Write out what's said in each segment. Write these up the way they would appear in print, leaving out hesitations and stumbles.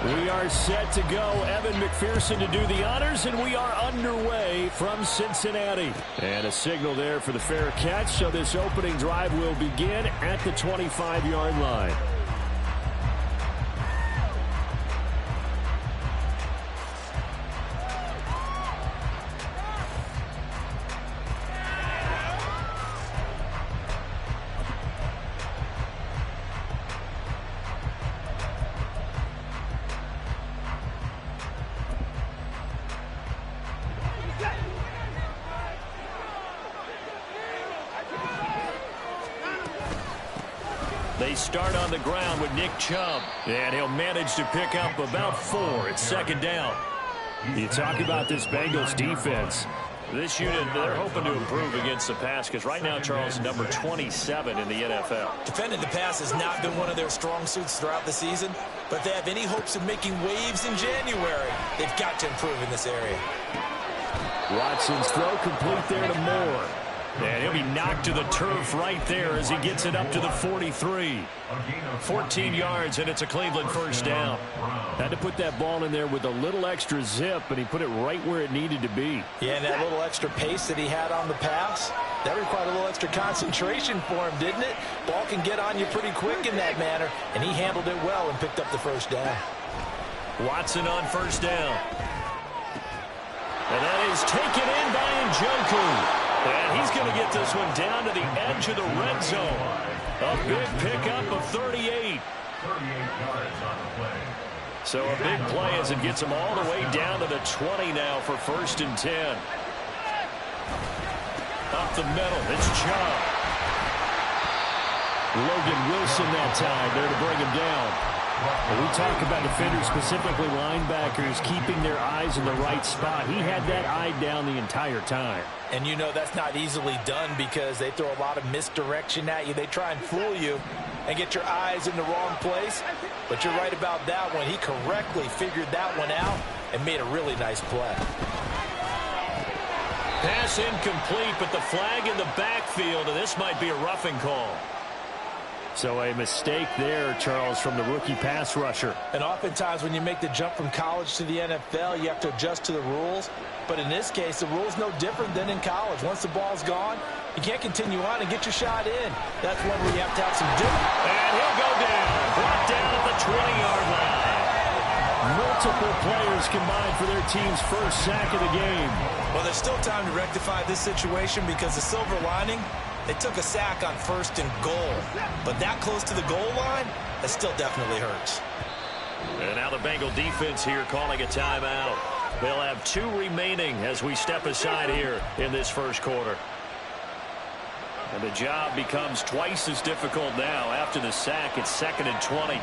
We are set to go. Evan McPherson to do the honors, and we are underway from Cincinnati. And a signal there for the fair catch, so this opening drive will begin at the 25-yard line. They start on the ground with Nick Chubb, and he'll manage to pick up about 4. It's second down. You talk about this Bengals defense. This unit, they're hoping to improve against the pass because right now, Charles, number 27 in the NFL. Defending the pass has not been one of their strong suits throughout the season, but if they have any hopes of making waves in January, they've got to improve in this area. Watson's throw complete there to Moore. And he'll be knocked to the turf right there as he gets it up to the 43. 14 yards, and it's a Cleveland first down. Had to put that ball in there with a little extra zip, but he put it right where it needed to be. Yeah, and that little extra pace that he had on the pass, that required a little extra concentration for him, didn't it? Ball can get on you pretty quick in that manner, and he handled it well and picked up the first down. Watson on first down. And that is taken in by Njoku. And he's going to get this one down to the edge of the red zone. A big pickup of 38. So a big play as it gets him all the way down to the 20 now for 1st and 10. Up the middle, it's Chubb. Logan Wilson that time there to bring him down. When we talk about defenders, specifically linebackers, keeping their eyes in the right spot. He had that eye down the entire time. And you know that's not easily done because they throw a lot of misdirection at you. They try and fool you and get your eyes in the wrong place. But you're right about that one. He correctly figured that one out and made a really nice play. Pass incomplete, but the flag in the backfield, and this might be a roughing call. So a mistake there, Charles, from the rookie pass rusher. And oftentimes when you make the jump from college to the NFL, you have to adjust to the rules. But in this case, the rule's no different than in college. Once the ball's gone, you can't continue on and get your shot in. That's one where you have to have some difference. And he'll go down. Brought down at the 20-yard line. Multiple players combined for their team's first sack of the game. Well, there's still time to rectify this situation because the silver lining, they took a sack on 1st and goal. But that close to the goal line, that still definitely hurts. And now the Bengal defense here calling a timeout. They'll have 2 remaining as we step aside here in this first quarter. And the job becomes twice as difficult now after the sack. It's 2nd and 20.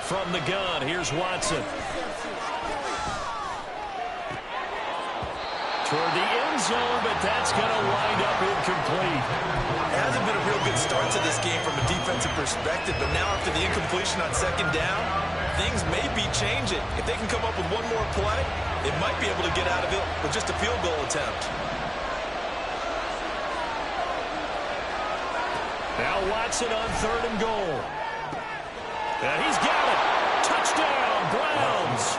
From the gun, here's Watson. Toward the end zone, but that's going to wind up incomplete. It hasn't been a real good start to this game from a defensive perspective, but now after the incompletion on 2nd down, things may be changing. If they can come up with one more play, they might be able to get out of it with just a field goal attempt. Now Watson on 3rd and goal. And he's got it. Touchdown, Browns.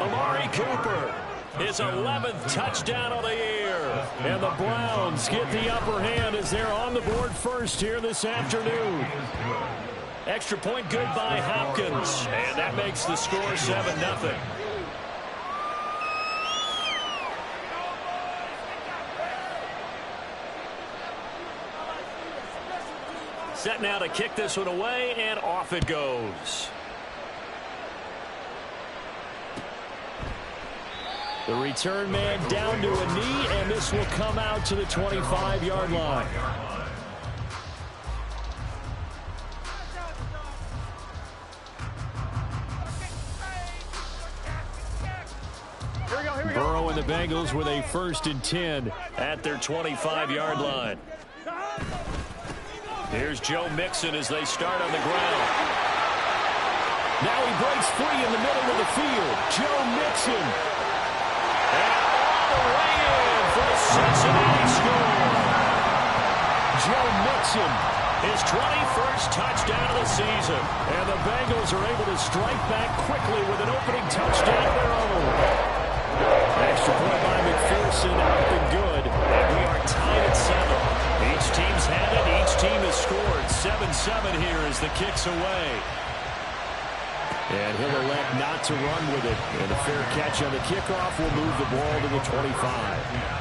Amari Cooper. His 11th touchdown of the year. And the Browns get the upper hand as they're on the board first here this afternoon. Extra point good by Hopkins. And that makes the score 7-0. Set now to kick this one away, and off it goes. The return man down to a knee, and this will come out to the 25-yard line. Burrow and the Bengals with a 1st and 10 at their 25-yard line. Here's Joe Mixon as they start on the ground. Now he breaks free in the middle of the field. Joe Mixon. And all the way in for the Cincinnati score. Joe Mixon His 21st touchdown of the season. And the Bengals are able to strike back quickly with an opening touchdown of their own. Extra point by McPherson, up and good. And we are tied at 7. Each team's had it. Each team has scored. 7-7 here as the kick's away. And he'll elect not to run with it. And a fair catch on the kickoff will move the ball to the 25.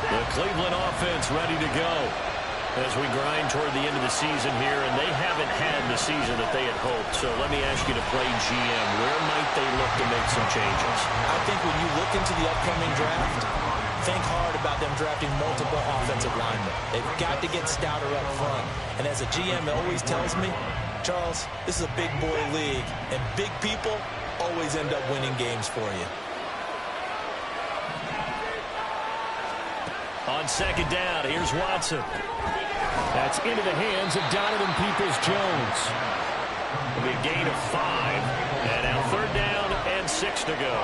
The Cleveland offense ready to go as we grind toward the end of the season here, and they haven't had the season that they had hoped. So let me ask you to play GM. Where might they look to make some changes? I think when you look into the upcoming draft, think hard about them drafting multiple offensive linemen. They've got to get stouter up front. And as a GM always tells me, Charles, this is a big boy league, and big people always end up winning games for you. On second down, here's Watson. That's into the hands of Donovan Peoples-Jones. It'll be a gain of 5. And now third down and 6 to go.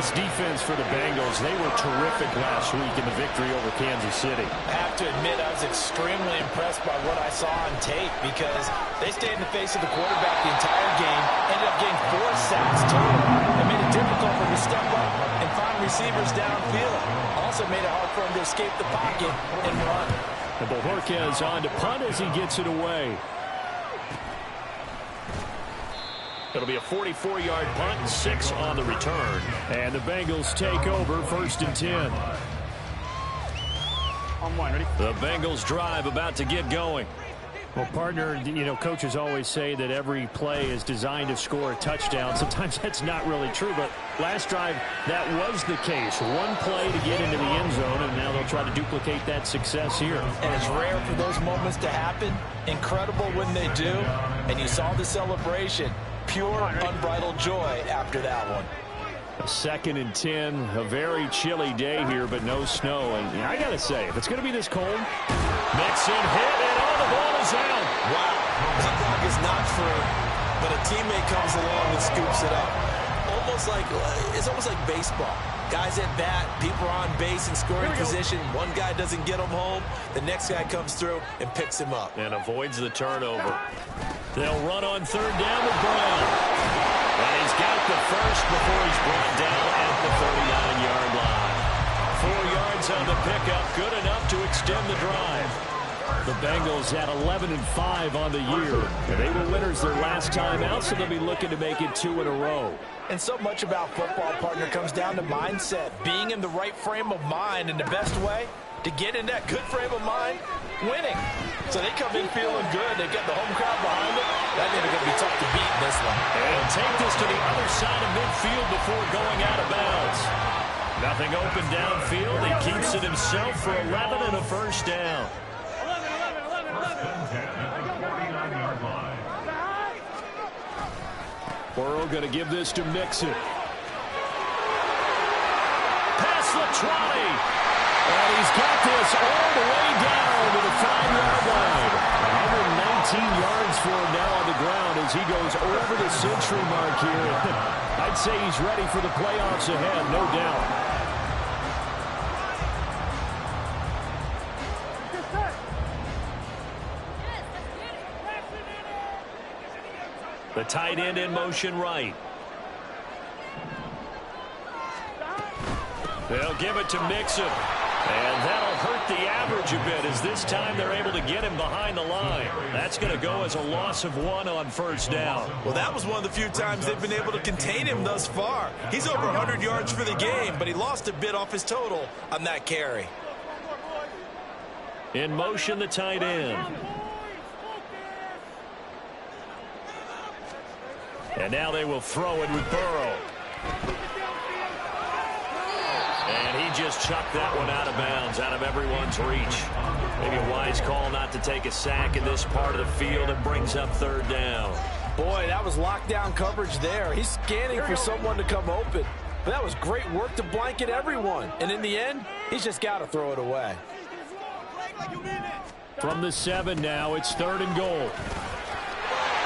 This defense for the Bengals, they were terrific last week in the victory over Kansas City. I have to admit, I was extremely impressed by what I saw on tape because they stayed in the face of the quarterback the entire game, ended up getting 4 sacks total. It made it difficult for him to step up and find receivers downfield. Also made it hard for him to escape the pocket and run. And Bojorquez on to punt as he gets it away. It'll be a 44-yard punt and 6 on the return. And the Bengals take over, 1st and 10. On one, ready? The Bengals drive about to get going. Well, partner, you know, coaches always say that every play is designed to score a touchdown. Sometimes that's not really true, but last drive, that was the case. One play to get into the end zone, and now they'll try to duplicate that success here. And it's rare for those moments to happen. Incredible when they do. And you saw the celebration. Pure, unbridled joy after that one. 2nd and 10, a very chilly day here, but no snow. And I got to say, if it's going to be this cold, Mixon hit, and all the ball is out. Wow. The clock is not free, but a teammate comes along and scoops it up. It's almost like baseball. Guys at bat, people are on base in scoring position. One guy doesn't get him home. The next guy comes through and picks him up. And avoids the turnover. They'll run on 3rd down with Brown. And he's got the first before he's brought down at the 39-yard line. 4 yards on the pickup, good enough to extend the drive. The Bengals at 11-5 on the year. And they were winners their last time out, so they'll be looking to make it 2 in a row. And so much about football, partner, comes down to mindset. Being in the right frame of mind, and the best way to get in that good frame of mind, winning. So they come in feeling good. They've got the home crowd behind them. That means they're going to be tough to beat in this one. And take this to the other side of midfield before going out of bounds. Nothing open downfield. He keeps it himself for 11 and a first down. Burrow going to give this to Mixon. Pass the 20. And he's got this all the way down to the 5-yard line. 119 yards for him now on the ground as he goes over the century mark here. I'd say he's ready for the playoffs ahead, no doubt. The tight end in motion right. They'll give it to Mixon. And that'll hurt the average a bit as this time they're able to get him behind the line. That's going to go as a loss of 1 on 1st down. Well, that was one of the few times they've been able to contain him thus far. He's over 100 yards for the game, but he lost a bit off his total on that carry. In motion, the tight end. And now they will throw it with Burrow. And he just chucked that one out of bounds, out of everyone's reach. Maybe a wise call not to take a sack in this part of the field. It brings up 3rd down. Boy, that was lockdown coverage there. He's scanning for someone to come open. But that was great work to blanket everyone. And in the end, he's just got to throw it away. From the 7 now, it's 3rd and goal.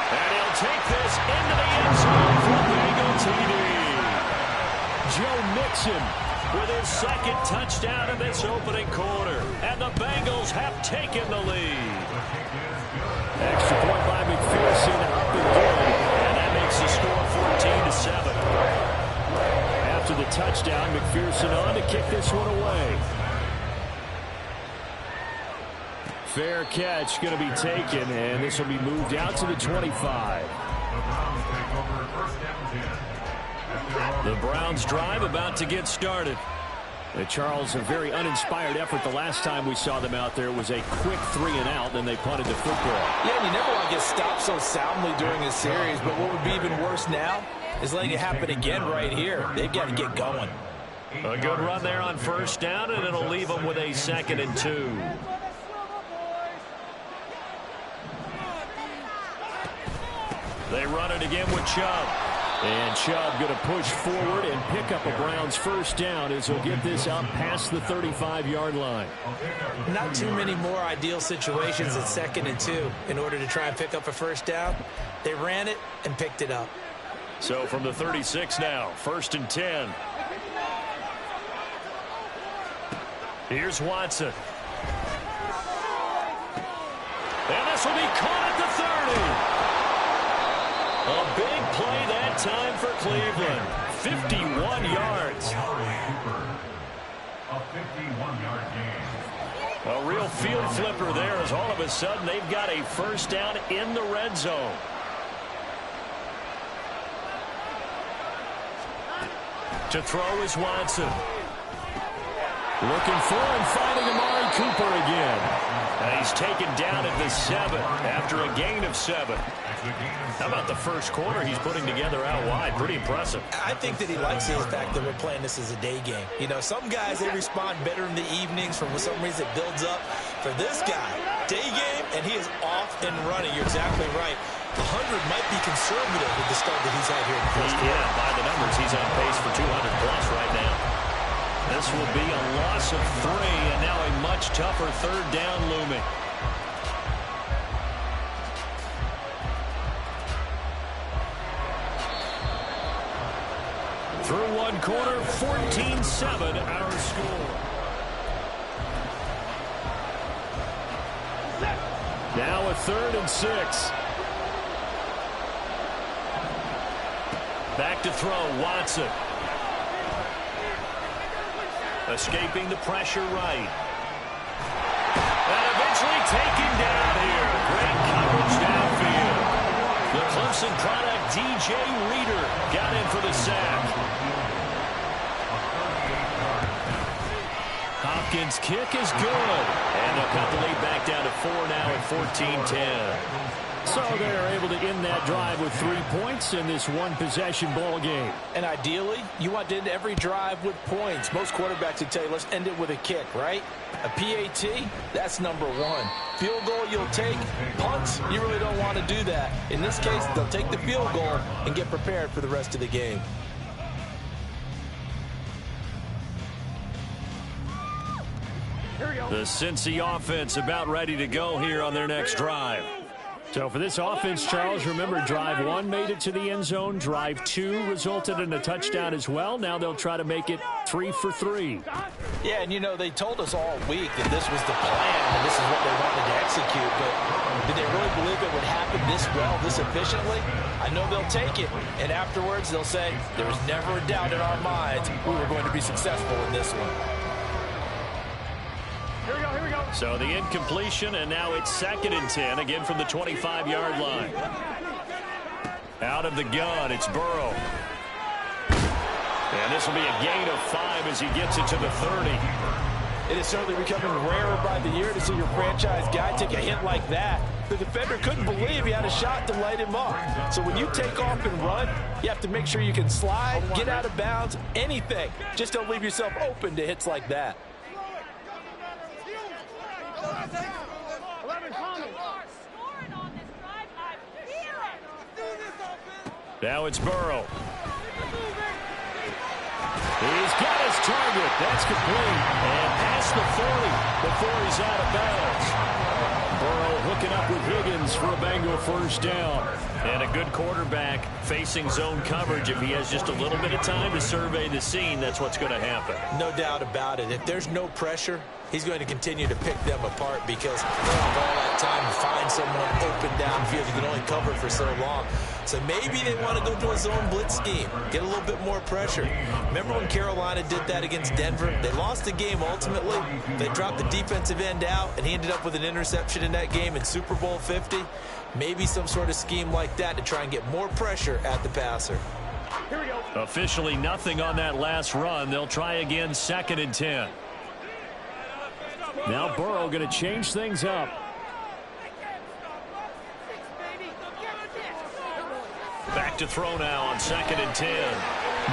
And he'll take this into the end zone for Bengal TD. Joe Mixon with his second touchdown in this opening quarter. And the Bengals have taken the lead. Extra point by McPherson, up and good. And that makes the score 14-7. After the touchdown, McPherson on to kick this one away. Fair catch going to be taken, and this will be moved out to the 25. The Browns drive about to get started. Charles, a very uninspired effort the last time we saw them out there. It was a quick 3-and-out, then they punted the football. Yeah, and you never want to get stopped so soundly during a series, but what would be even worse now is letting it happen again right here. They've got to get going. A good run there on first down, and it'll leave them with a 2nd and 2. They run it again with Chubb. And Chubb going to push forward and pick up a Browns first down as he'll get this out past the 35-yard line. Not too many more ideal situations at 2nd and 2 in order to try and pick up a first down. They ran it and picked it up. So from the 36 now, 1st and 10. Here's Watson. And this will be caught at the 30. A big play that time for Cleveland. 51 yards. A 51-yard gain. A real field flipper there as all of a sudden they've got a first down in the red zone. To throw is Watson. Looking for and finding Amari Cooper again. And he's taken down at the 7 after a gain of 7. How about the first quarter he's putting together out wide? Pretty impressive. I think that he likes the fact that we're playing this as a day game. You know, some guys, they respond better in the evenings. For some reason, it builds up. For this guy, day game, and he is off and running. You're exactly right. 100 might be conservative with the start that he's had here in the first quarter. Yeah, by the numbers, he's on pace for 200-plus right now. This will be a loss of 3, and now a much tougher 3rd down looming. Through one quarter, 14-7 our score. Now a 3rd and 6. Back to throw, Watson. Escaping the pressure right. And eventually taken down here. Great coverage downfield. The Clemson product, DJ Reader, got in for the sack. Hopkins' kick is good. And they'll cut the lead back down to 4 now at 14-10. So they're able to end that drive with 3 points in this one-possession ball game. And ideally, you want to end every drive with points. Most quarterbacks would tell you, let's end it with a kick, right? A PAT, that's number 1. Field goal you'll take. Punts, you really don't want to do that. In this case, they'll take the field goal and get prepared for the rest of the game. The Cincy offense about ready to go here on their next drive. So for this offense, Charles, remember drive 1 made it to the end zone. Drive 2 resulted in a touchdown as well. Now they'll try to make it 3 for 3. Yeah, and you know, they told us all week that this was the plan and this is what they wanted to execute. But did they really believe it would happen this well, this efficiently? I know they'll take it. And afterwards, they'll say, there was never a doubt in our minds we were going to be successful in this one. Here we go. So the incompletion, and now it's 2nd and 10, again from the 25-yard line. Out of the gun, it's Burrow. And this will be a gain of 5 as he gets it to the 30. It is certainly becoming rarer by the year to see your franchise guy take a hit like that. The defender couldn't believe he had a shot to light him up. So when you take off and run, you have to make sure you can slide, get out of bounds, anything. Just don't leave yourself open to hits like that. Now it's Burrow. He's got his target. That's complete. And past the 40 before he's out of bounds. Burrow hooking up with Higgins for a Bengal first down. And a good quarterback facing zone coverage. If he has just a little bit of time to survey the scene, that's what's going to happen. No doubt about it. If there's no pressure, he's going to continue to pick them apart because they don't have all that time to find someone open downfield. You can only cover for so long. So maybe they want to go to a zone blitz scheme, get a little bit more pressure. Remember when Carolina did that against Denver? They lost the game ultimately. They dropped the defensive end out, and he ended up with an interception in that game in Super Bowl 50. Maybe some sort of scheme like that to try and get more pressure at the passer. Here we go. Officially nothing on that last run. They'll try again, 2nd and 10. Now Burrow going to change things up. Back to throw now on 2nd and 10.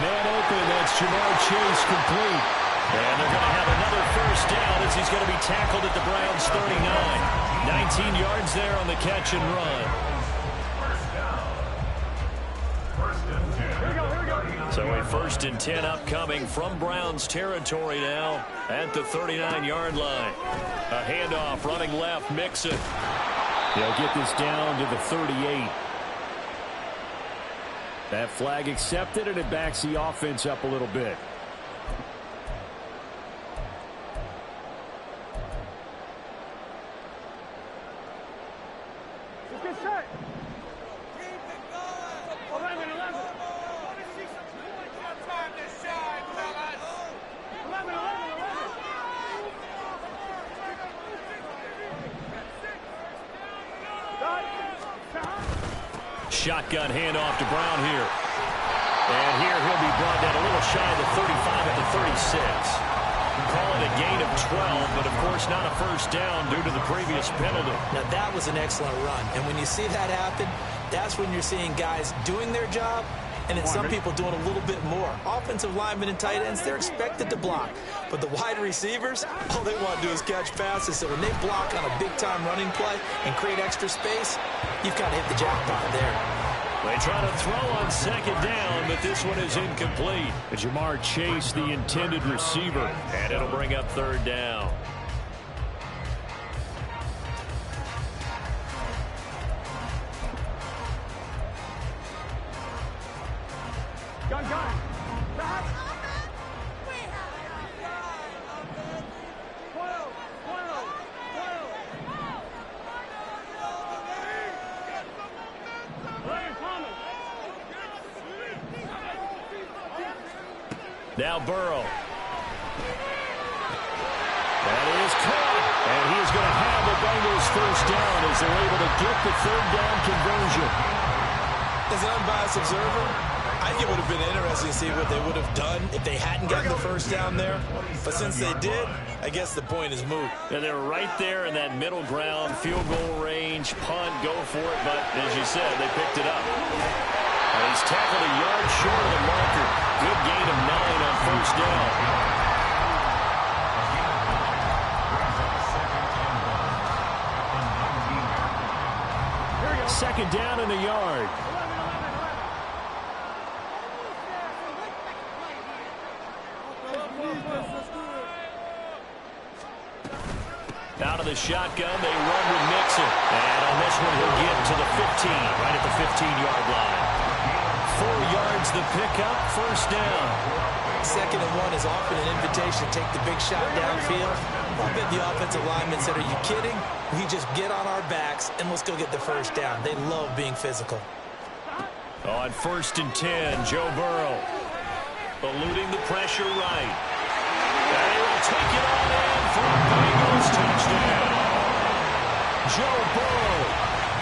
Man open, that's Jamar Chase complete. And they're going to have another first down as he's going to be tackled at the Browns' 39. 19 yards there on the catch and run. So a 1st and 10 upcoming from Browns territory now at the 39-yard line. A handoff running left, Mixon. They'll get this down to the 38. That flag accepted, and it backs the offense up a little bit. Get set. Keep it going. 11. 11. Shotgun handoff to Brown here. And here he'll be brought down a little shy of the 35 at the 36. Call it a gain of 12, but of course not a first down due to the previous penalty. Now that was an excellent run. And when you see that happen, that's when you're seeing guys doing their job and then some people doing a little bit more. Offensive linemen and tight ends, they're expected to block. But the wide receivers, all they want to do is catch passes. So when they block on a big-time running play and create extra space, you've kind of hit the jackpot there. They try to throw on 2nd down, but this one is incomplete. Jamar Chase, the intended receiver. And it'll bring up 3rd down. Gun. Back. 12. Now Burrow. That is caught. And he is going to have the Bengals first down as they're able to get the 3rd down conversion. As an unbiased observer, I think it would have been interesting to see what they would have done if they hadn't gotten the first down there. But since they did, I guess the point is moot. And they're right there in that middle ground, field goal range, punt, go for it. But as you said, they picked it up. And he's tackled a yard short of the marker. Good gain of 9 on first down. Second down in the yard. Out of the shotgun, they run with Mixon. And on this one, he'll get to the 15, right at the 15-yard line. 4 yards the pickup, first down. 2nd and 1 is often an invitation to take the big shot downfield. I bet the offensive linemen said, are you kidding? We just get on our backs and let's go get the first down. They love being physical. On 1st and 10, Joe Burrow eluding the pressure right. And he will take it on in for a Bengals touchdown. Joe Burrow,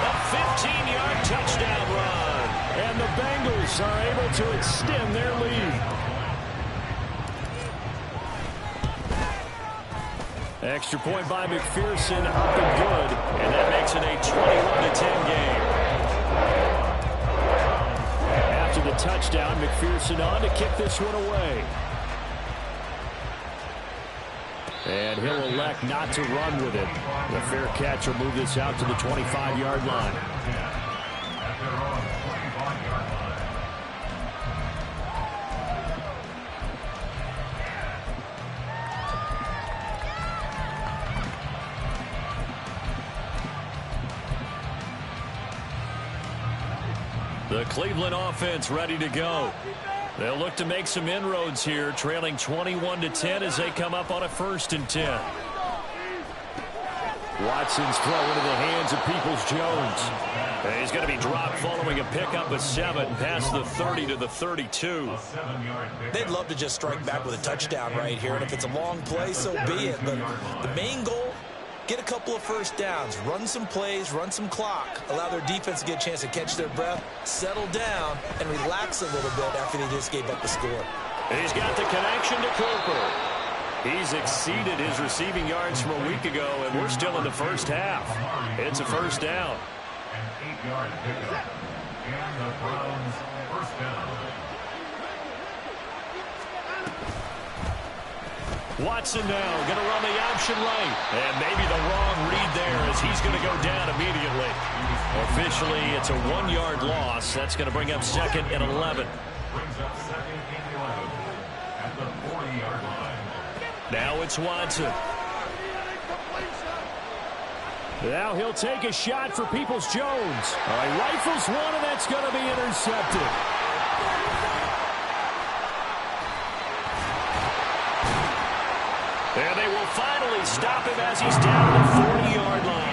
a 15-yard touchdown run. And the Bengals are able to extend their lead. Extra point by McPherson, up and good. And that makes it a 21-10 game. After the touchdown, McPherson on to kick this one away. And he'll elect not to run with it. The fair catch will move this out to the 25-yard line. The Cleveland offense ready to go. They'll look to make some inroads here, trailing 21-10 as they come up on a 1st and 10. Watson's throw into the hands of Peoples-Jones. And he's going to be dropped following a pickup of 7 past the 30 to the 32. They'd love to just strike back with a touchdown right here, and if it's a long play, so be it. But the main goal, get a couple of first downs, run some plays, run some clock, allow their defense to get a chance to catch their breath, settle down, and relax a little bit after they just gave up the score. He's got the connection to Cooper. He's exceeded his receiving yards from a week ago, and we're still in the first half. It's a 1st down. An 8-yard pickup. And the Browns' 1st down. Watson now going to run the option right. And maybe the wrong read there as he's going to go down immediately. Officially, it's a 1-yard loss. That's going to bring up 2nd and 11. Brings up 2nd and 11 at the 40-yard line. Now it's Watson. Now he'll take a shot for Peoples-Jones. He rifles one, and that's going to be intercepted. And they will finally stop him as he's down the 40-yard line.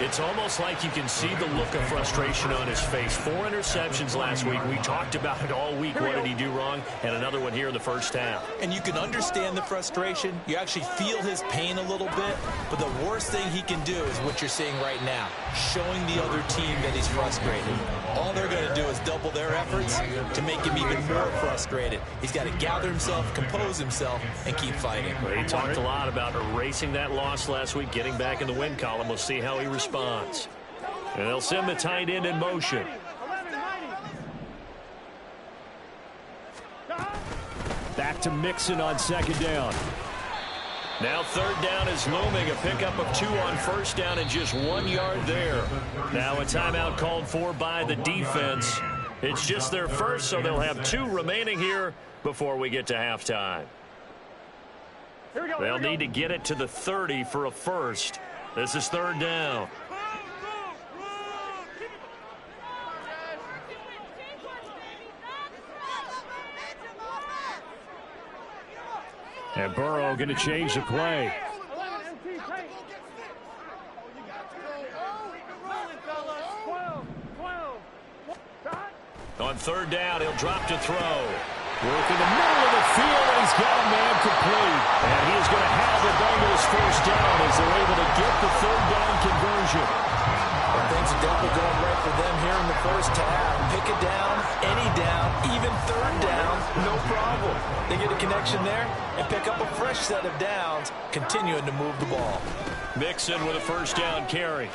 It's almost like you can see the look of frustration on his face. 4 interceptions last week. We talked about it all week. What did he do wrong? And another one here in the first half. And you can understand the frustration. You actually feel his pain a little bit. But the worst thing he can do is what you're seeing right now, showing the other team that he's frustrated. All they're going to do is double their efforts to make him even more frustrated. He's got to gather himself, compose himself, and keep fighting. Well, he talked a lot about erasing that loss last week, getting back in the win column. We'll see how he responds. And they'll send the tight end in motion. Back to Mixon on 2nd down. Now 3rd down is looming. A pickup of 2 on 1st down and just 1 yard there. Now a timeout called for by the defense. It's just their first, so they'll have 2 remaining here before we get to halftime. They'll need to get it to the 30 for a first. This is 3rd down. And Burrow going to change the play. On 3rd down, he'll drop to throw. Work in the middle of the field, and he's got a man complete. And he is going to have the Bengals 1st down as they're able to get the 3rd down conversion. Well, things are definitely going right for them here in the first half. Pick a down, any down, even 3rd down, no problem. They get a connection there and pick up a fresh set of downs, continuing to move the ball. Mixon with a 1st down carry.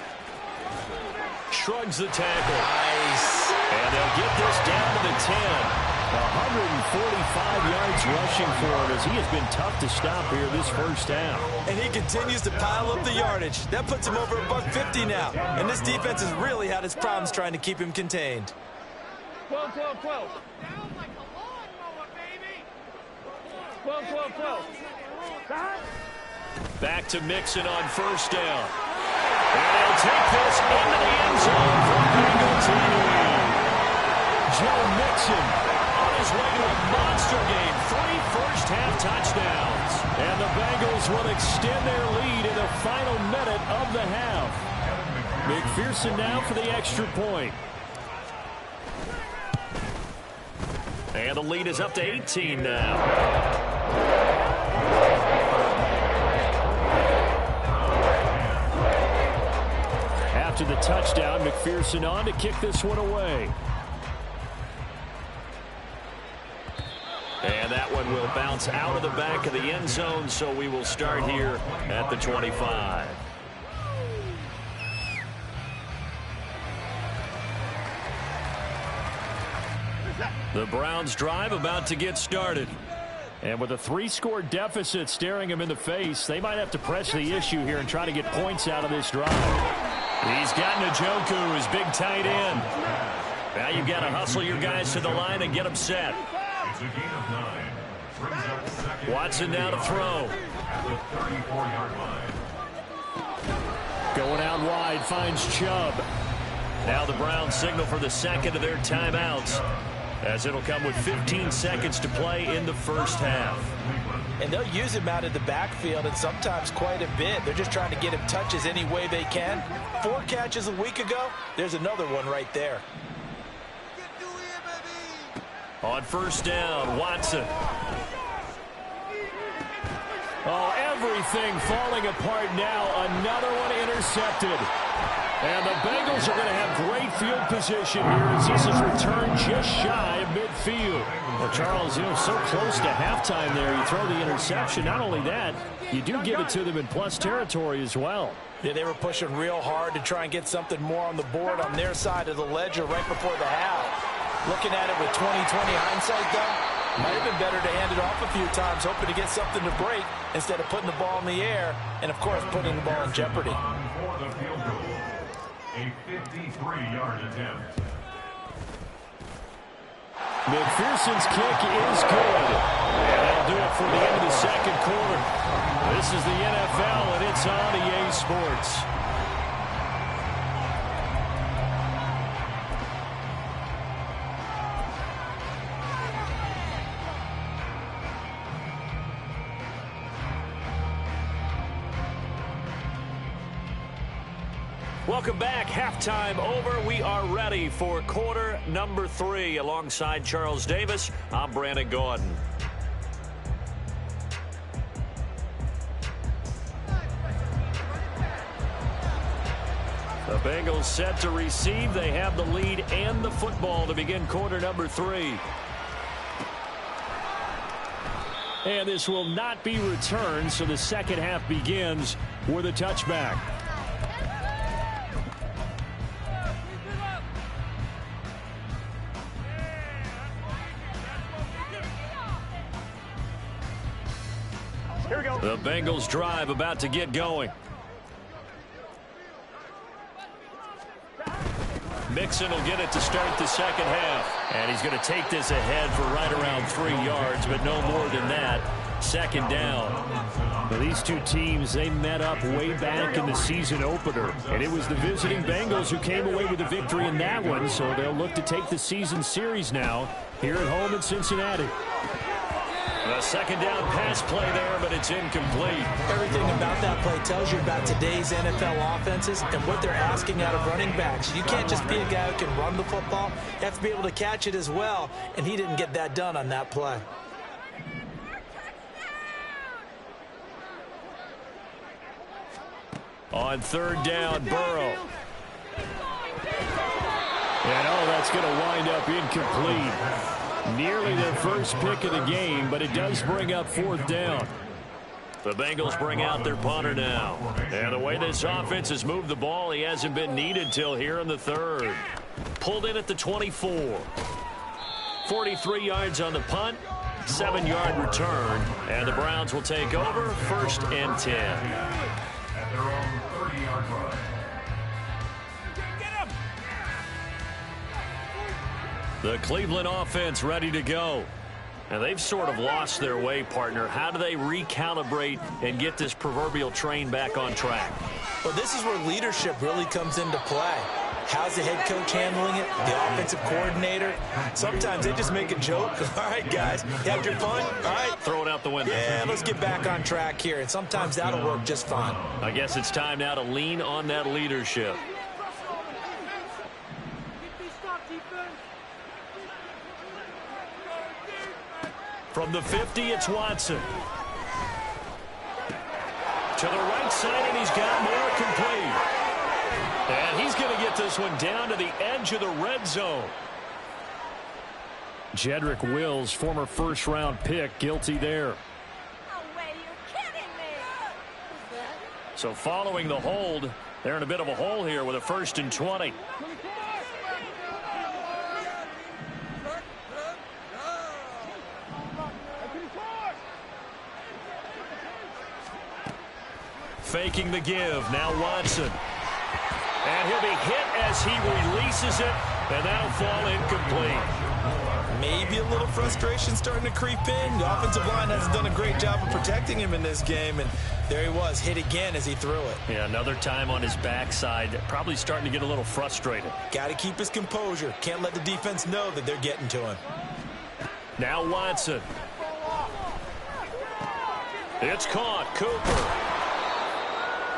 Shrugs the tackle. Nice. And they'll get this down to the 10. 145 yards rushing for him as he has been tough to stop here this first half. And he continues to pile up the yardage. That puts him over $150 now. And this defense has really had its problems trying to keep him contained. 12, 12, 12. Down like a lawnmower, baby. 12, 12, 12. Back to Mixon on 1st down. And they'll take this into the end zone for the Bengals lead. Joe Mixon on his way to a monster game. 3 first-half touchdowns. And the Bengals will extend their lead in the final minute of the half. McPherson now for the extra point. And the lead is up to 18 now. After the touchdown, McPherson on to kick this one away. And that one will bounce out of the back of the end zone, so we will start here at the 25. The Browns drive about to get started. And with a 3-score deficit staring them in the face, they might have to press the issue here and try to get points out of this drive. He's got Njoku, his big tight end. Now you've got to hustle your guys to the line and get them set. It's a gain of 9. Brings up 2nd. Watson now to throw. At the 34-yard line. Going out wide, finds Chubb. Now the Browns signal for the second of their timeouts, as it'll come with 15 seconds to play in the first half. And they'll use him out of the backfield, and sometimes quite a bit. They're just trying to get him touches any way they can. 4 catches a week ago. There's another one right there. On first down, Watson. Oh, everything falling apart now. Another one intercepted. And the Bengals are going to have great field position here as this is returned just shy of midfield. Well, Charles, so close to halftime there. You throw the interception. Not only that, you do give it to them in plus territory as well. Yeah, they were pushing real hard to try and get something more on the board on their side of the ledger right before the half. Looking at it with 20/20 hindsight, though, might have been better to hand it off a few times, hoping to get something to break instead of putting the ball in the air and, of course, putting the ball in jeopardy. For the field goal, a 53-yard attempt. McPherson's kick is good. And that'll do it for the end of the second quarter. This is the NFL, and it's on EA Sports. Welcome back. Halftime over. We are ready for quarter number 3. Alongside Charles Davis, I'm Brandon Gordon. The Bengals set to receive. They have the lead and the football to begin quarter number 3. And this will not be returned, so the second half begins with a touchback. The Bengals drive about to get going. Mixon will get it to start the second half. And he's going to take this ahead for right around 3 yards, but no more than that. Second down. Well, these two teams, they met up way back in the season opener. And it was the visiting Bengals who came away with the victory in that one. So they'll look to take the season series now here at home in Cincinnati. A second down pass play there, but it's incomplete. Everything about that play tells you about today's NFL offenses and what they're asking out of running backs. You can't just be a guy who can run the football. You have to be able to catch it as well, and he didn't get that done on that play. On third down, Burrow. And that's going to wind up incomplete. Nearly their first pick of the game, but it does bring up fourth down. The Bengals bring out their punter now. And the way this offense has moved the ball, he hasn't been needed till here in the third. Pulled in at the 24. 43 yards on the punt, 7-yard return, and the Browns will take over, 1st and 10. At their own 30-yard line. The Cleveland offense ready to go. And they've sort of lost their way, partner. How do they recalibrate and get this proverbial train back on track? Well, this is where leadership really comes into play. How's the head coach handling it? The offensive coordinator? Sometimes they just make a joke. All right, guys, you had your fun? All right. Throw it out the window. Yeah, let's get back on track here. And sometimes that'll work just fine. I guess it's time now to lean on that leadership. From the 50, it's Watson. To the right side, and he's got more complete. And he's going to get this one down to the edge of the red zone. Jedrick Wills, former first-round pick, guilty there. So following the hold, they're in a bit of a hole here with a 1st and 20. Faking the give. Now Watson. And he'll be hit as he releases it, and that'll fall incomplete. Maybe a little frustration starting to creep in. The offensive line hasn't done a great job of protecting him in this game, and there he was, hit again as he threw it. Yeah, another time on his backside, probably starting to get a little frustrated. Got to keep his composure. Can't let the defense know that they're getting to him. Now Watson. It's caught. Cooper.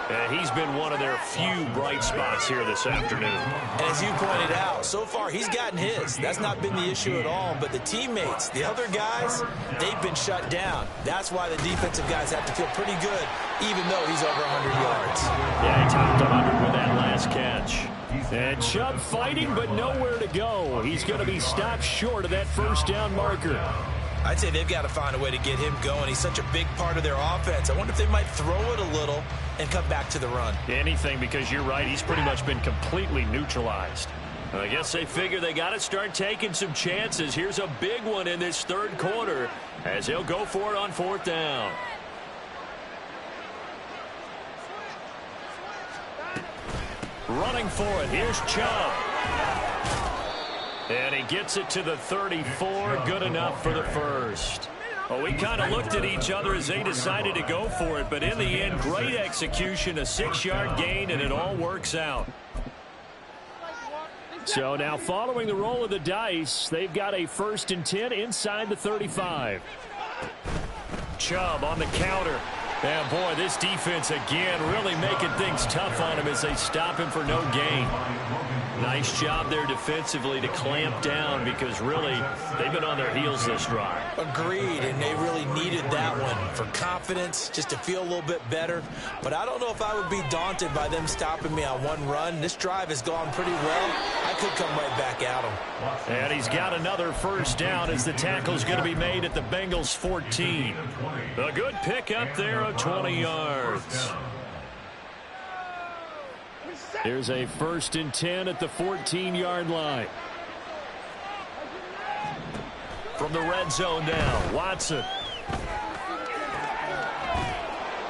And he's been one of their few bright spots here this afternoon. And as you pointed out, so far he's gotten his. That's not been the issue at all. But the teammates, the other guys, they've been shut down. That's why the defensive guys have to feel pretty good, even though he's over 100 yards. Yeah, he topped 100 with that last catch. And Chubb fighting, but nowhere to go. He's going to be stopped short of that first down marker. I'd say they've got to find a way to get him going. He's such a big part of their offense. I wonder if they might throw it a little and come back to the run. Anything, because you're right. He's pretty much been completely neutralized. I guess they figure they got to start taking some chances. Here's a big one in this third quarter as he'll go for it on fourth down. Running for it. Here's Chubb. And he gets it to the 34. Good enough for the first. Well, we kind of looked at each other as they decided to go for it. But in the end, great execution, a 6-yard gain, and it all works out. So now following the roll of the dice, they've got a 1st and 10 inside the 35. Chubb on the counter. And boy, this defense again really making things tough on him as they stop him for no gain. Nice job there defensively to clamp down because really they've been on their heels this drive. Agreed, and they really needed that one for confidence, just to feel a little bit better. But I don't know if I would be daunted by them stopping me on one run. This drive has gone pretty well. I could come right back at them. And he's got another first down as the tackle's going to be made at the Bengals 14. A good pickup there of 20 yards. Here's a 1st and 10 at the 14-yard line. From the red zone now, Watson.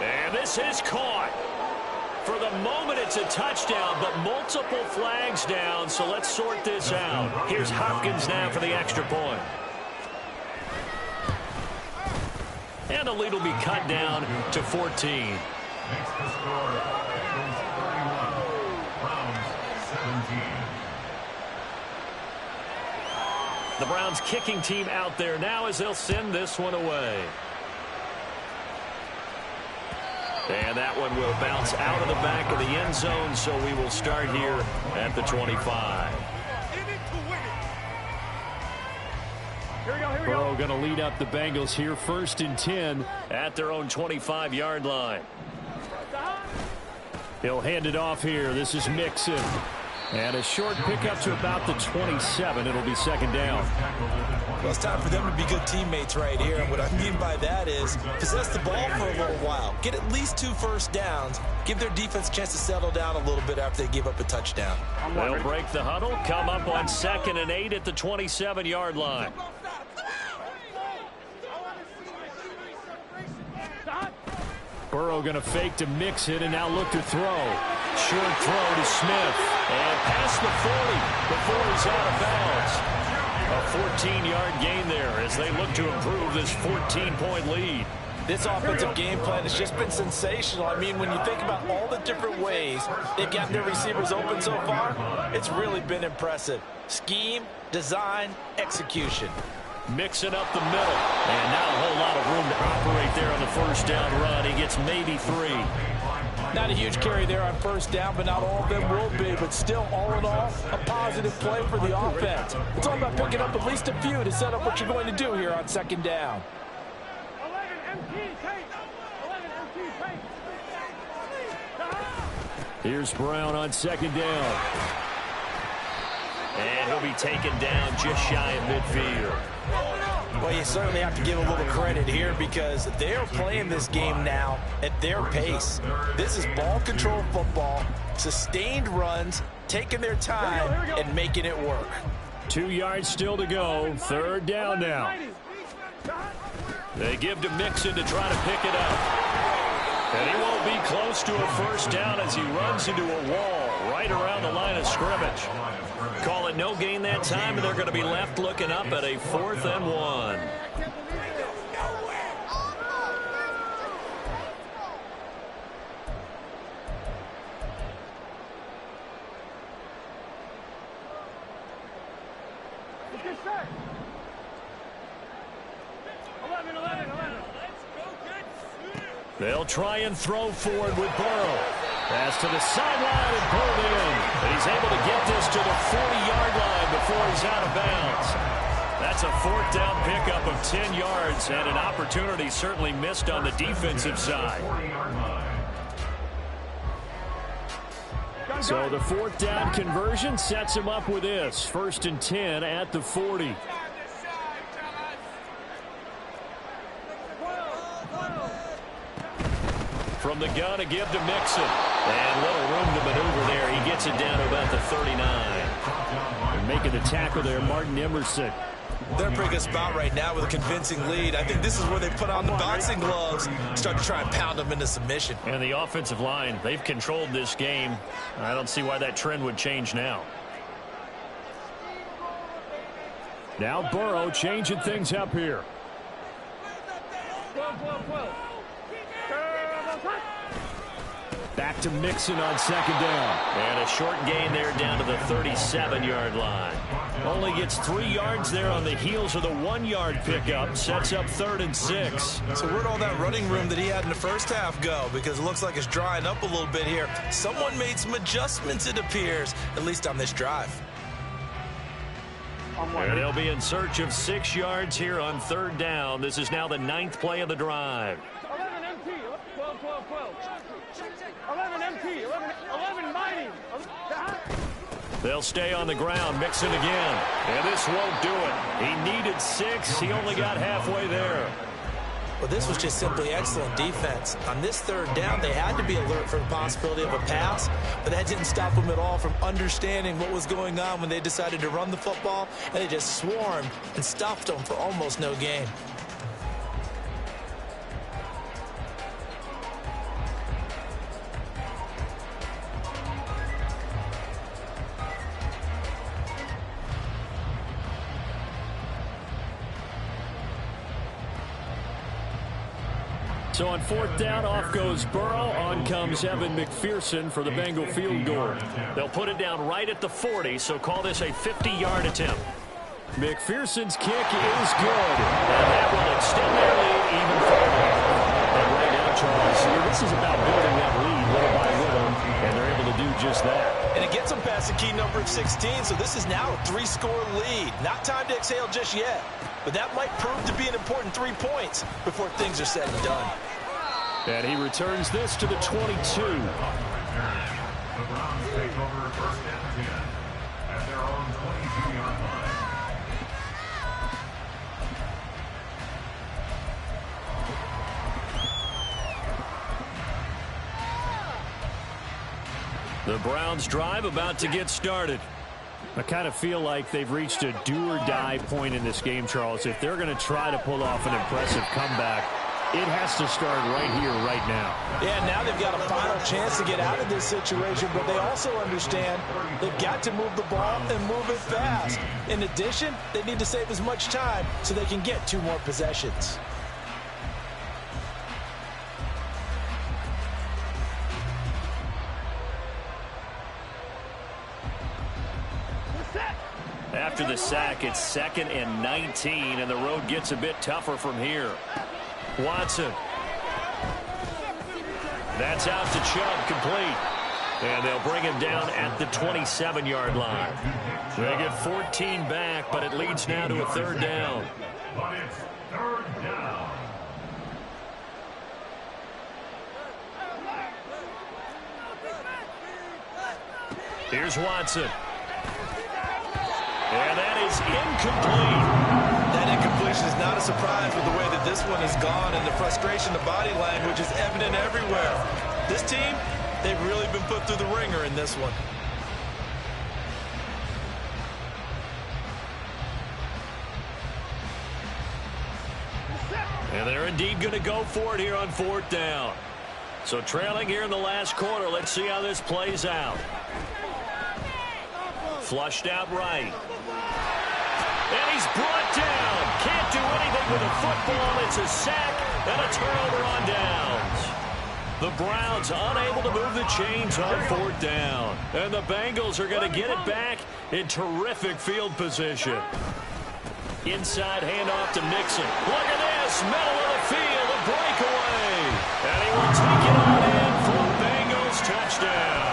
And this is caught. For the moment, it's a touchdown, but multiple flags down, so let's sort this out. Here's Hopkins now for the extra point. And the lead will be cut down to 14. Makes the score Bengals 31, Browns 17. The Browns kicking team out there now as they'll send this one away. And that one will bounce out of the back of the end zone, so we will start here at the 25. Burrow going to lead up the Bengals here, 1st and 10 at their own 25-yard line. He'll hand it off here. This is Mixon. And a short pickup to about the 27. It'll be 2nd down. Well, it's time for them to be good teammates right here. And what I mean by that is possess the ball for a little while. Get at least 2 first downs. Give their defense a chance to settle down a little bit after they give up a touchdown. They'll break the huddle, come up on 2nd and 8 at the 27-yard line. Burrow going to fake to Mixon and now look to throw. Short throw to Smith. And past the 40 before he's out of bounds. A 14-yard gain there as they look to improve this 14-point lead. This offensive game plan has just been sensational. I mean, when you think about all the different ways they've gotten their receivers open so far, it's really been impressive. Scheme, design, execution. Mixing up the middle. And now a whole lot of room to operate there on the first down run. He gets maybe 3. Not a huge carry there on first down, but not all of them will be. But still, all in all, a positive play for the offense. It's all about picking up at least a few to set up what you're going to do here on 2nd down. Here's Brown on 2nd down. And he'll be taken down just shy of midfield. Well, you certainly have to give a little credit here because they're playing this game now at their pace. This is ball control football, sustained runs, taking their time and making it work. 2 yards still to go. 3rd down now. They give to Mixon to try to pick it up. And he won't be close to a first down as he runs into a wall. right around the line of scrimmage. Call it no gain that time, and they're going to be left looking up at a 4th and 1. They'll try and throw forward with Burrow. Pass to the sideline and pulled in. And he's able to get this to the 40-yard line before he's out of bounds. That's a 4th down pickup of 10 yards and an opportunity certainly missed on the defensive side. So the 4th down conversion sets him up with this. 1st and 10 at the 40. From the gun, a give to Mixon. And little room to maneuver there. He gets it down to about the 39. And making the tackle there, Martin Emerson. They're in a pretty good spot right now with a convincing lead. I think this is where they put on the boxing gloves, start to try and pound them into submission. And the offensive line, they've controlled this game. I don't see why that trend would change now. Now Burrow changing things up here. 12. Back to Mixon on 2nd down. And a short gain there down to the 37-yard line. Only gets 3 yards there on the heels of the 1-yard pickup. Sets up 3rd and 6. So where'd all that running room that he had in the first half go? Because it looks like it's drying up a little bit here. Someone made some adjustments, it appears, at least on this drive. And they'll be in search of 6 yards here on 3rd down. This is now the 9th play of the drive. 11 MT. 12. 11 MT. 11 mighty. They'll stay on the ground. Mixon again. And this won't do it. He needed 6. He only got halfway there. Well, this was just simply excellent defense. On this 3rd down, they had to be alert for the possibility of a pass, but that didn't stop them at all from understanding what was going on when they decided to run the football, and they just swarmed and stopped them for almost no gain. So on 4th down, off goes Burrow. On comes Evan McPherson for the Bengal field goal. They'll put it down right at the 40, so call this a 50-yard attempt. McPherson's kick is good. And that will extend their lead even further. And right now, Charles, this is about building that lead little by little, and they're able to do just that. And it gets them past the key number of 16, so this is now a 3-score lead. Not time to exhale just yet, but that might prove to be an important 3 points before things are said and done. And he returns this to the 22. The Browns take over 1st and 10 at their own 22-yard line. The Browns drive about to get started. I kind of feel like they've reached a do-or-die point in this game, Charles. If they're going to try to pull off an impressive comeback, it has to start right here, right now. Yeah, now they've got a final chance to get out of this situation, but they also understand they've got to move the ball and move it fast. In addition, they need to save as much time so they can get 2 more possessions. After the sack, it's 2nd and 19, and the road gets a bit tougher from here. Watson. That's out to Chubb, complete. And they'll bring him down at the 27-yard line. They get 14 back, but it leads now to a 3rd down. But it's 3rd down. Here's Watson. And that is incomplete. That incompletion is not a surprise with the way that this one has gone, and the frustration, the body language is evident everywhere. This team, they've really been put through the ringer in this one. And they're indeed going to go for it here on 4th down. So trailing here in the last quarter. Let's see how this plays out. Flushed out right. And he's brought down. Can't do anything with a football. It's a sack and a turnover on downs. The Browns unable to move the chains on 4th down. And the Bengals are going to get it back in terrific field position. Inside handoff to Mixon. Look at this. Middle of the field. A breakaway. And he will take it on in for a Bengals touchdown.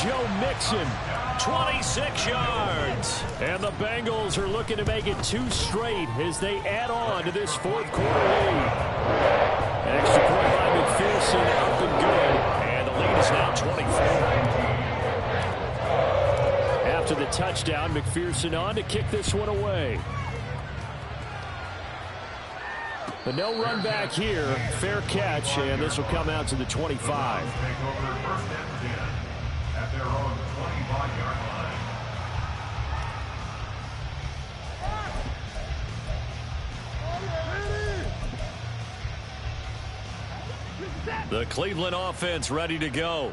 Joe Mixon, 26 yards. And the Bengals are looking to make it 2 straight as they add on to this 4th quarter lead. Extra point by McPherson, up and good. And the lead is now 24. After the touchdown, McPherson on to kick this one away. But no run back here. Fair catch, and this will come out to the 25. At their own 25-yard line. The Cleveland offense ready to go.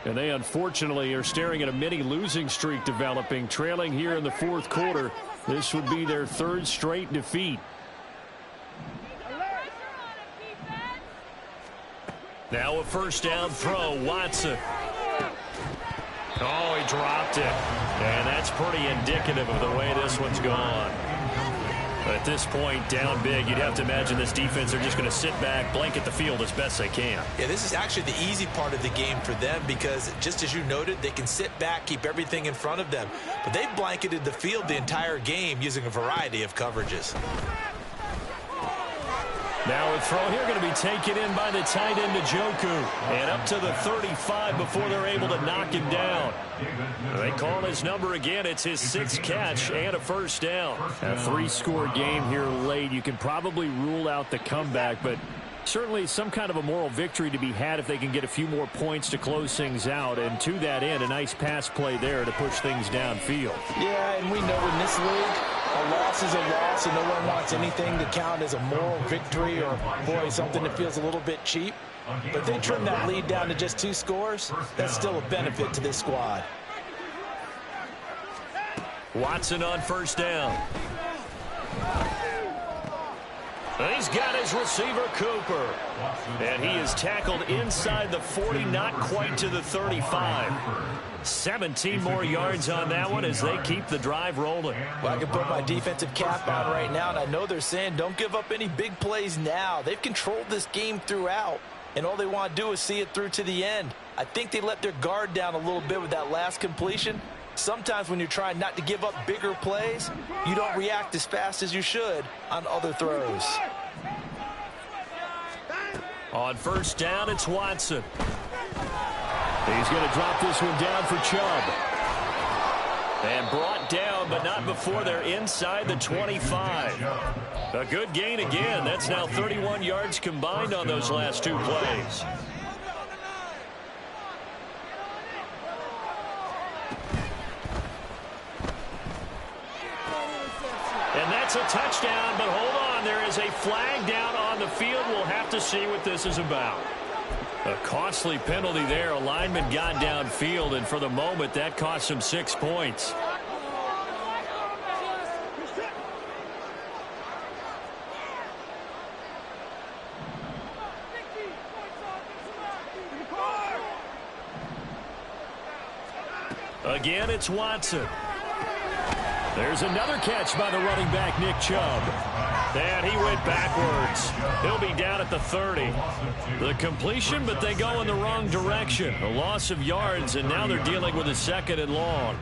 And they unfortunately are staring at a mini losing streak developing, trailing here in the 4th quarter. This would be their 3rd straight defeat. Now a first down throw, Watson. Oh, he dropped it. And that's pretty indicative of the way this one's gone. But at this point, down big, you'd have to imagine this defense are just going to sit back, blanket the field as best they can. Yeah, this is actually the easy part of the game for them because, just as you noted, they can sit back, keep everything in front of them. But they've blanketed the field the entire game using a variety of coverages. Now a throw here going to be taken in by the tight end Njoku. And up to the 35 before they're able to knock him down. They call his number again. It's his 6th catch and a first down. A 3-score game here late. You can probably rule out the comeback, but certainly some kind of a moral victory to be had if they can get a few more points to close things out. And to that end, a nice pass play there to push things downfield. Yeah, and we know in this league, a loss is a loss, and no one wants anything to count as a moral victory or, boy, something that feels a little bit cheap. But if they trim that lead down to just 2 scores, that's still a benefit to this squad. Watson on first down. He's got his receiver, Cooper. And he is tackled inside the 40, not quite to the 35. 17 more yards on that one as they keep the drive rolling. Well, I can put my defensive cap on right now, and I know they're saying don't give up any big plays now. They've controlled this game throughout, and all they want to do is see it through to the end. I think they let their guard down a little bit with that last completion. Sometimes when you're trying not to give up bigger plays, you don't react as fast as you should on other throws. On first down, it's Watson. He's going to drop this one down for Chubb. And brought down, but not before they're inside the 25. A good gain again. That's now 31 yards combined on those last 2 plays. And that's a touchdown, but hold on. There is a flag down on the field. We'll have to see what this is about. A costly penalty there. A lineman got downfield, and for the moment, that cost him 6 points. Again, it's Watson. There's another catch by the running back, Nick Chubb. And he went backwards. He'll be down at the 30. The completion, but they go in the wrong direction. A loss of yards, and now they're dealing with a 2nd and long.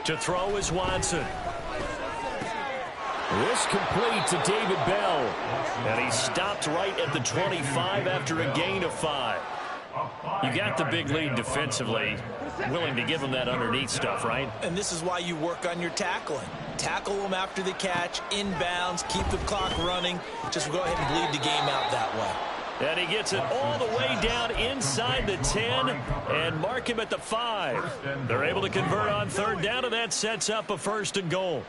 To throw is Watson. This complete to David Bell. And he stopped right at the 25 after a gain of 5. You got the big lead defensively. Willing to give them that underneath stuff, right? And this is why you work on your tackling. Tackle them after the catch, inbounds, keep the clock running. Just go ahead and bleed the game out that way. And he gets it all the way down inside the 10 and mark him at the 5. They're able to convert on 3rd down, and that sets up a 1st and goal.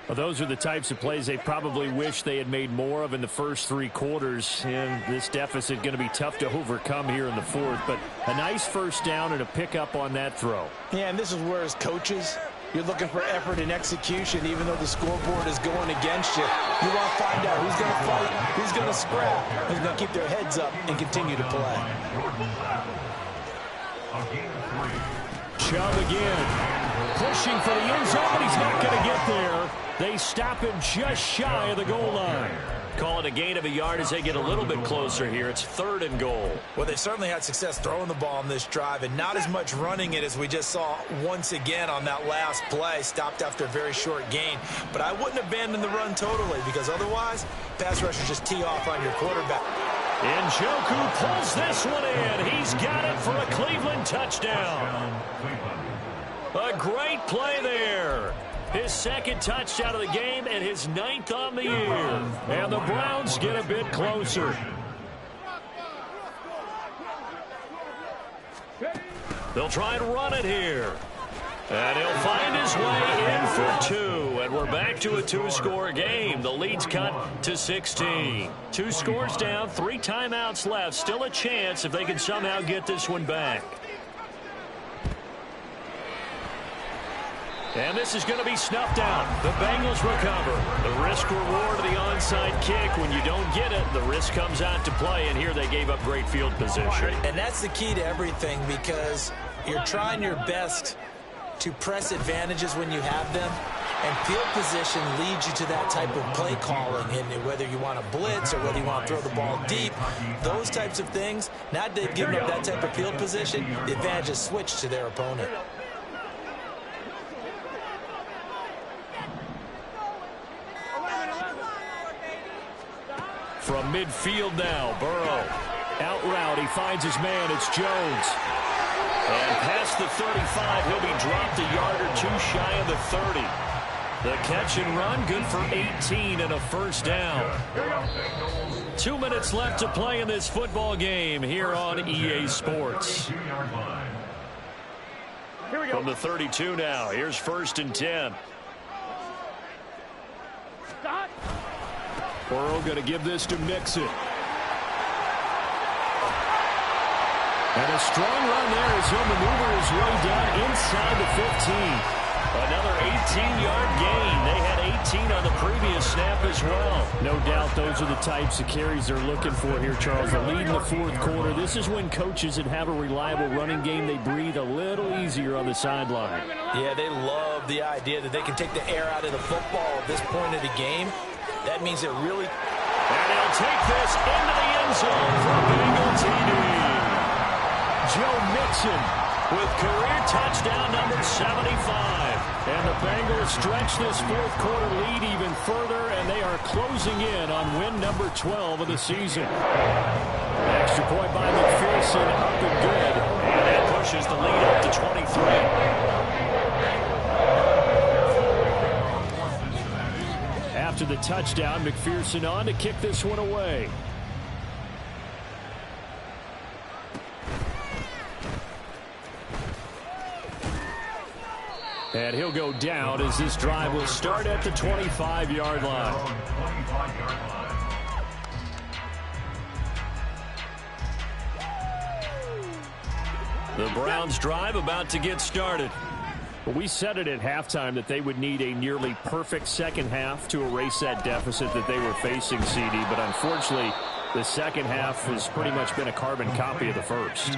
Well, those are the types of plays they probably wish they had made more of in the first 3 quarters. And this deficit going to be tough to overcome here in the fourth. But a nice first down and a pickup on that throw. Yeah, and this is where as coaches, you're looking for effort and execution, even though the scoreboard is going against you. You want to find out who's going to fight, who's going to scrap, who's going to keep their heads up and continue to play. Chubb again. Pushing for the end zone, but he's not going to get there. They stop him just shy of the goal line. Call it a gain of a yard as they get a little bit closer here. It's 3rd and goal. Well, they certainly had success throwing the ball on this drive and not as much running it as we just saw once again on that last play. Stopped after a very short gain. But I wouldn't abandon the run totally because otherwise, pass rushers just tee off on your quarterback. Njoku pulls this one in. He's got it for a Cleveland touchdown. A great play there. His 2nd touchdown of the game and his 9th on the year. And the Browns get a bit closer. They'll try and run it here. And he'll find his way in for 2. And we're back to a 2-score game. The lead's cut to 16. 2 scores down, 3 timeouts left. Still a chance if they can somehow get this one back. And this is going to be snuffed out. The Bengals recover. The risk-reward of the onside kick. When you don't get it, the risk comes out to play. And here they gave up great field position. And that's the key to everything because you're trying your best to press advantages when you have them. And field position leads you to that type of play calling. And whether you want to blitz or whether you want to throw the ball deep, those types of things, now that they've given up that type of field position, the advantage is switched to their opponent. From midfield now, Burrow. Out route, he finds his man. It's Jones. And past the 35, he'll be dropped a yard or 2 shy of the 30. The catch and run, good for 18 and a first down. 2 minutes left to play in this football game here on EA Sports. From the 32 now, here's 1st and 10. Burrow going to give this to Mixon. And a strong run there as he'll maneuver his way down inside the 15. Another 18-yard gain. They had 18 on the previous snap as well. No doubt those are the types of carries they're looking for here, Charles. The lead in the 4th quarter. This is when coaches that have a reliable running game, they breathe a little easier on the sideline. Yeah, they love the idea that they can take the air out of the football at this point of the game. That means it really... And they'll take this into the end zone for Bengal TD. Joe Mixon with career touchdown number 75. And the Bengals stretch this 4th quarter lead even further, and they are closing in on win number 12 of the season. Extra point by McPherson, up and good. And that pushes the lead up to 23. After the touchdown, McPherson on to kick this one away. And he'll go down as this drive will start at the 25-yard line. The Browns drive about to get started. We said it at halftime that they would need a nearly perfect second half to erase that deficit that they were facing, CD. But unfortunately, the second half has pretty much been a carbon copy of the first.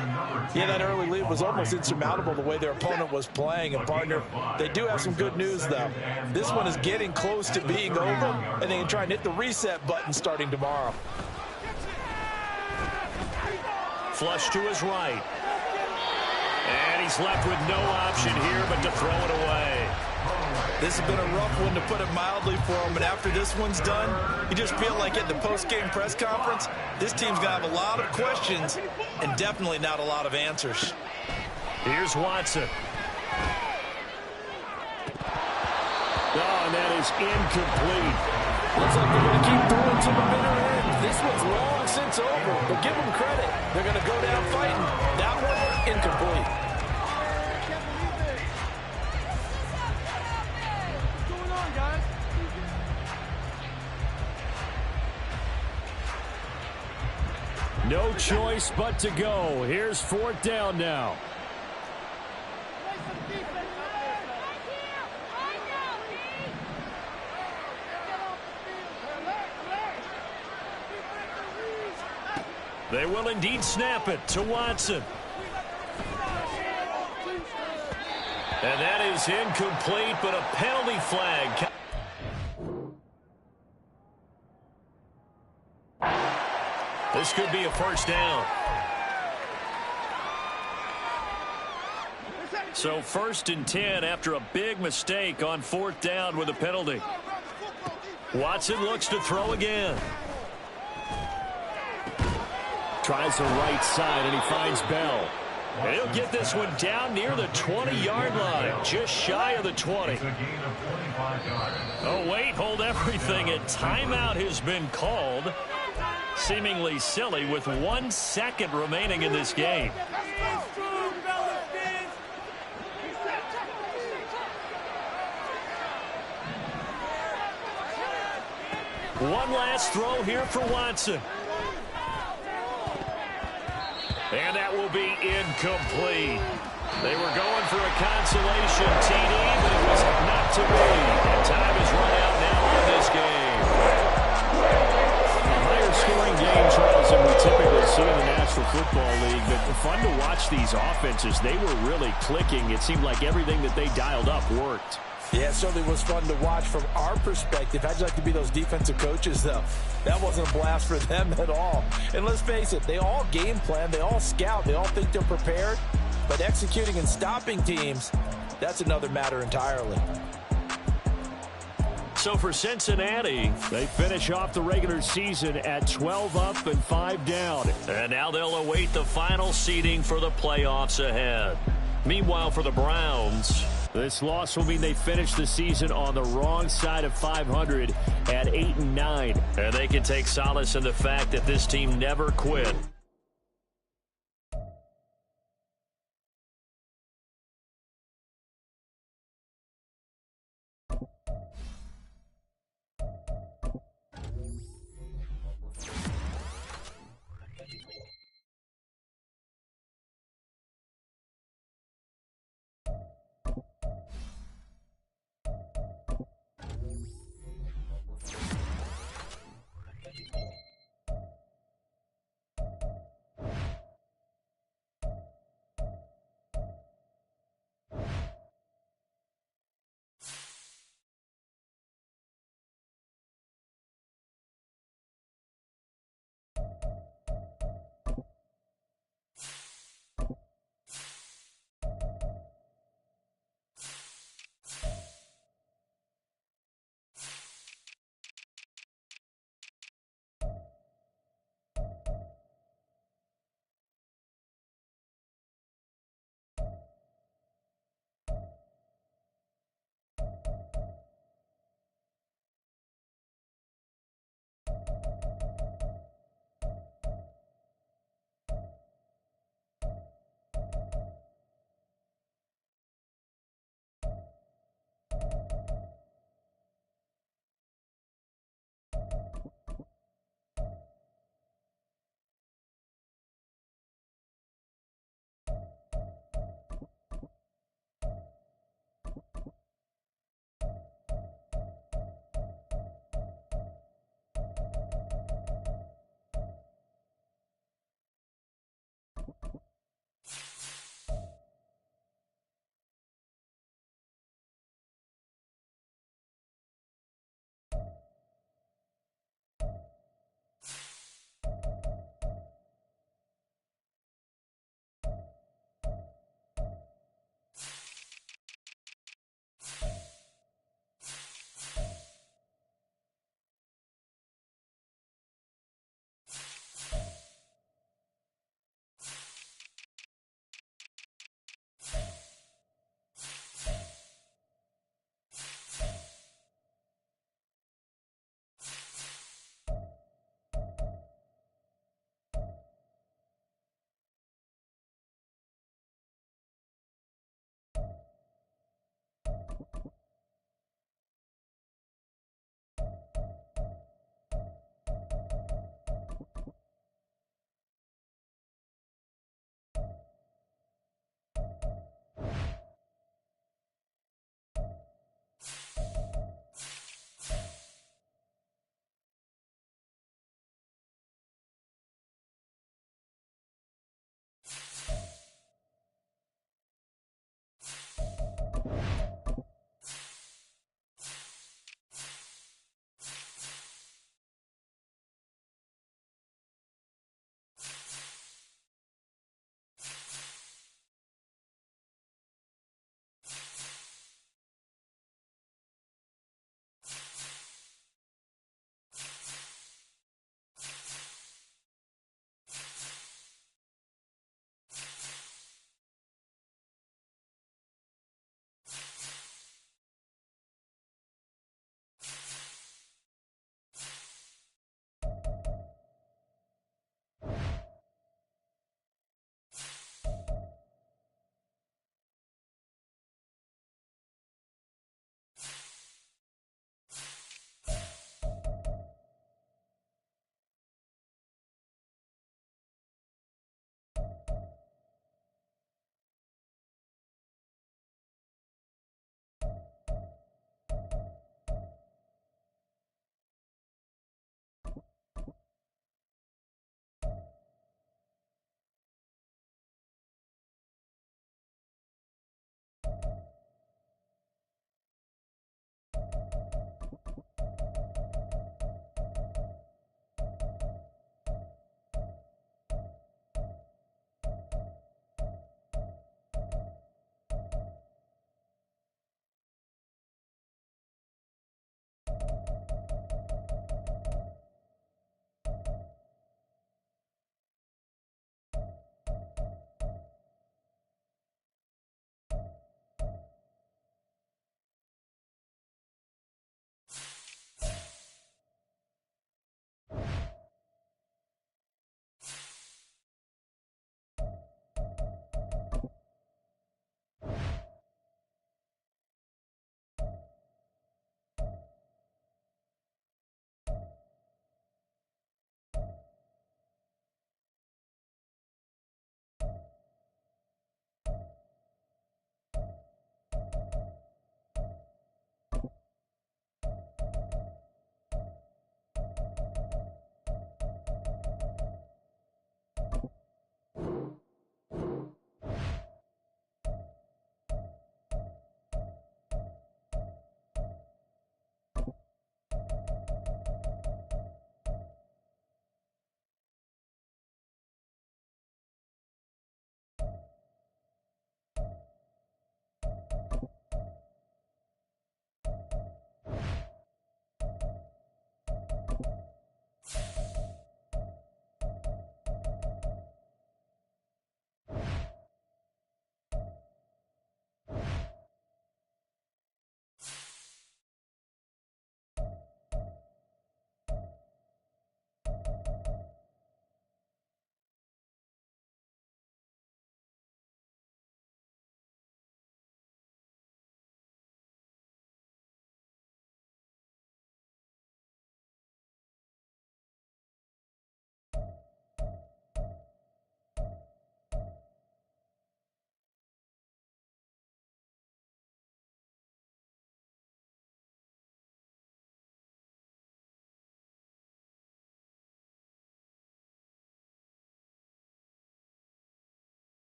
Yeah, that early lead was almost insurmountable the way their opponent was playing. And, partner, they do have some good news, though. This one is getting close to being over, and they can try and hit the reset button starting tomorrow. Flush to his right. And he's left with no option here but to throw it away. This has been a rough one, to put it mildly, for him. But after this one's done, you just feel like at the post-game press conference, this team's going to have a lot of questions and definitely not a lot of answers. Here's Watson. Oh, and that is incomplete. Looks like they're going to keep throwing to the bitter end. This one's long since over, but give them credit. They're going to go down fighting. That one, incomplete. What's going on, guys? No choice but to go. Here's 4th down now. They will indeed snap it to Watson. And that is incomplete, but a penalty flag. This could be a 1st down. So 1st and 10 after a big mistake on 4th down with a penalty. Watson looks to throw again. Tries the right side, and he finds Bell. And he'll get this one down near the 20-yard line, just shy of the 20. Oh, wait, hold everything. A timeout has been called. Seemingly silly with 1 second remaining in this game. One last throw here for Watson. And that will be incomplete. They were going for a consolation TD, but it was not to be. And time is run out now on this game. A higher scoring game, Charles, than we typically see in the National Football League. But fun to watch these offenses. They were really clicking. It seemed like everything that they dialed up worked. Yeah, it certainly was fun to watch from our perspective. How'd you like to be those defensive coaches, though? That wasn't a blast for them at all. And let's face it, they all game plan, they all scout, they all think they're prepared. But executing and stopping teams, that's another matter entirely. So for Cincinnati, they finish off the regular season at 12 up and 5 down. And now they'll await the final seeding for the playoffs ahead. Meanwhile, for the Browns, this loss will mean they finish the season on the wrong side of 500 at 8-9. And they can take solace in the fact that this team never quit.